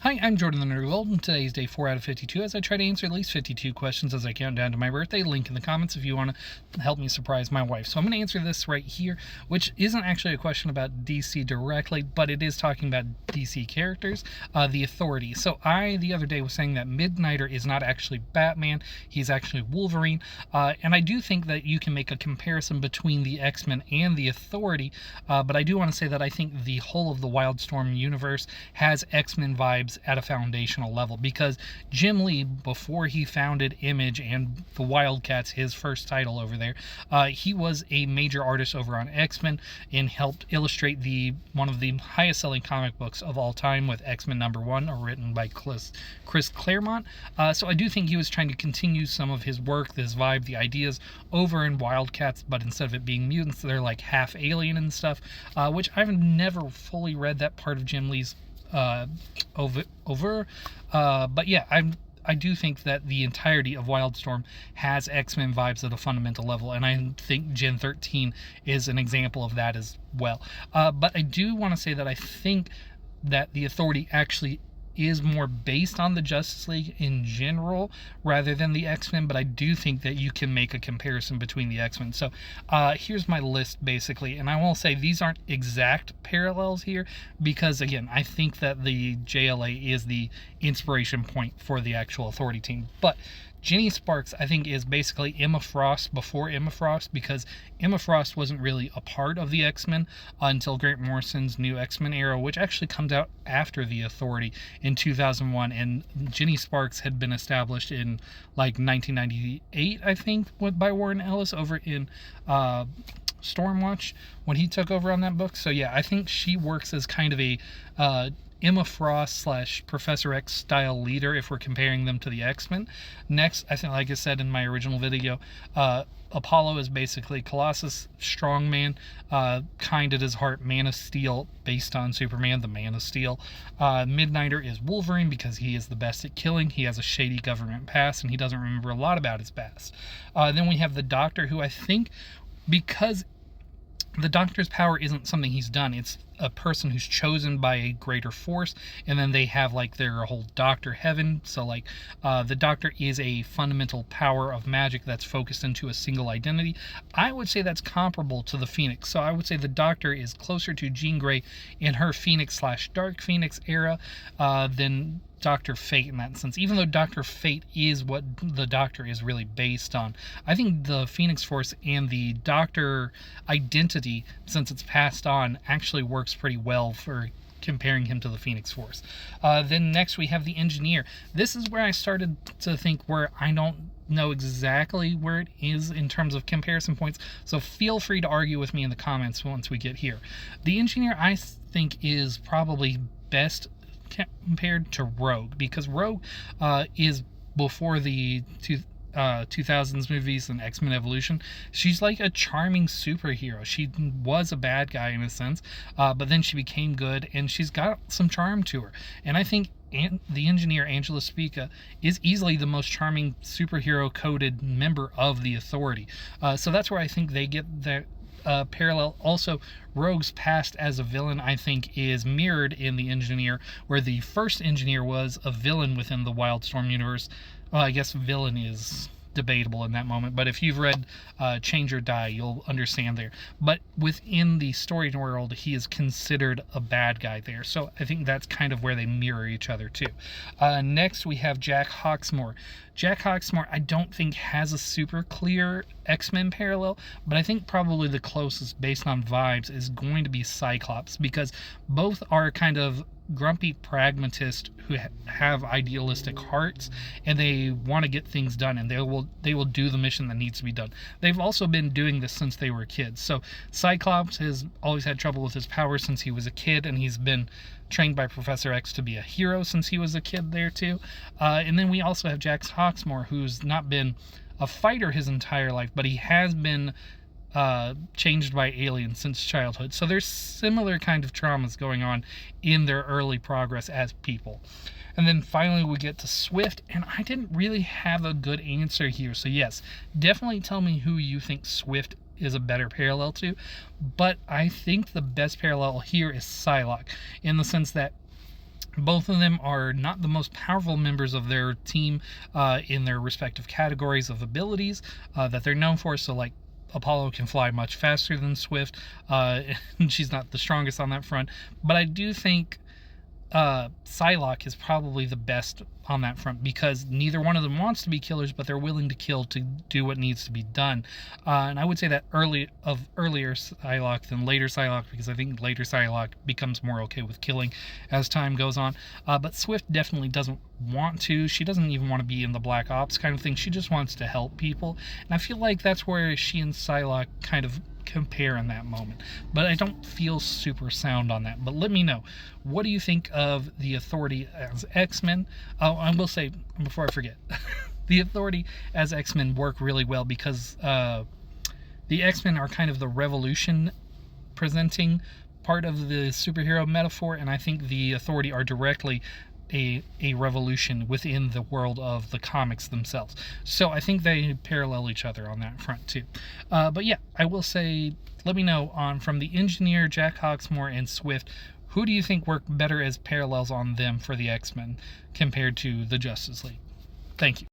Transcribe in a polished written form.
Hi, I'm Jordan the Nerdy World, and today is day 4 out of 52 as I try to answer at least 52 questions as I count down to my birthday. Link in the comments if you want to help me surprise my wife. So I'm going to answer this right here, which isn't actually a question about DC directly, but it is talking about DC characters, the Authority. So I, the other day, was saying that Midnighter is not actually Batman, he's actually Wolverine, and I do think that you can make a comparison between the X-Men and the Authority, but I do want to say that I think the whole of the Wildstorm universe has X-Men vibes at a foundational level, because Jim Lee, before he founded Image and the Wildcats, his first title over there, he was a major artist over on X-Men and helped illustrate one of the highest selling comic books of all time with X-Men #1, written by Chris Claremont. So I do think he was trying to continue some of his work, this vibe, the ideas over in Wildcats, but instead of it being mutants, they're like half alien and stuff, which I've never fully read that part of Jim Lee's but yeah, I do think that the entirety of Wildstorm has X-Men vibes at a fundamental level, and I think Gen 13 is an example of that as well. But I do want to say that I think that the Authority actually is more based on the Justice League in general rather than the X-Men, but I do think that you can make a comparison between the X-Men. So here's my list basically, and I will say these aren't exact parallels here because, again, I think that the JLA is the inspiration point for the actual Authority team. But Jenny Sparks, I think, is basically Emma Frost before Emma Frost, because Emma Frost wasn't really a part of the X-Men until Grant Morrison's New X-Men era, which actually comes out after the Authority in 2001, and Jenny Sparks had been established in like 1998, I think, by Warren Ellis over in Stormwatch when he took over on that book. So yeah, I think she works as kind of a Emma Frost / Professor X style leader if we're comparing them to the X-Men. Next, I think, like I said in my original video, Apollo is basically Colossus, strongman, kind at his heart, Man of Steel, based on Superman, the Man of Steel. Midnighter is Wolverine because he is the best at killing. He has a shady government past and he doesn't remember a lot about his past. Then we have the Doctor, who I think, because the Doctor's power isn't something he's done, it's a person who's chosen by a greater force, and then they have like their whole Doctor heaven. So like the Doctor is a fundamental power of magic that's focused into a single identity. I would say that's comparable to the Phoenix. So I would say the Doctor is closer to Jean Grey in her Phoenix / Dark Phoenix era than Dr. Fate in that sense, even though Dr. Fate is what the Doctor is really based on. I think the Phoenix Force and the Doctor identity, since it's passed on, actually works pretty well for comparing him to the Phoenix Force. Then next we have the Engineer. This is where I started to think where I don't know exactly where it is in terms of comparison points, so feel free to argue with me in the comments once we get here. The Engineer, I think, is probably best compared to Rogue, because Rogue is before the 2000s movies and X-Men Evolution. She's like a charming superhero. She was a bad guy in a sense, but then she became good, and she's got some charm to her. And I think the Engineer, Angela Spica, is easily the most charming superhero-coded member of the Authority. So that's where I think they get their parallel. Also, Rogue's past as a villain, I think, is mirrored in the Engineer, where the first Engineer was a villain within the Wildstorm universe. Well, I guess villain is debatable in that moment, but if you've read Change or Die, you'll understand there. But within the story world, he is considered a bad guy there, so I think that's kind of where they mirror each other too. Next we have Jack Hawksmoor. Jack Hawksmoor, I don't think has a super clear X-Men parallel, but I think probably the closest based on vibes is going to be Cyclops, because both are kind of grumpy pragmatists who have idealistic hearts, and they want to get things done, and they will do the mission that needs to be done. They've also been doing this since they were kids. So Cyclops has always had trouble with his power since he was a kid, and he's been trained by Professor X to be a hero since he was a kid there too. And then we also have Jack Hawksmoor, who's not been a fighter his entire life, but he has been changed by aliens since childhood. So there's similar kind of traumas going on in their early progress as people. And then finally we get to Swift, and I didn't really have a good answer here. So yes, definitely tell me who you think Swift is a better parallel to, but I think the best parallel here is Psylocke, in the sense that Both of them are not the most powerful members of their team in their respective categories of abilities that they're known for. So, like, Apollo can fly much faster than Swift. She's not the strongest on that front. But I do think Psylocke is probably the best on that front, because neither one of them wants to be killers, but they're willing to kill to do what needs to be done. And I would say that earlier Psylocke than later Psylocke, because I think later Psylocke becomes more okay with killing as time goes on. But Swift definitely doesn't want to. She doesn't even want to be in the Black Ops kind of thing. She just wants to help people. And I feel like that's where she and Psylocke kind of compare in that moment, but I don't feel super sound on that. But let me know, what do you think of the Authority as X-Men? Oh, I will say before I forget, the Authority as X-Men work really well because the X-Men are kind of the revolution presenting part of the superhero metaphor, and I think the Authority are directly a revolution within the world of the comics themselves. So I think they parallel each other on that front too. But yeah, I will say, let me know on from the Engineer, Jack Hawksmoor, and Swift, who do you think work better as parallels on them for the X-Men compared to the Justice League? Thank you.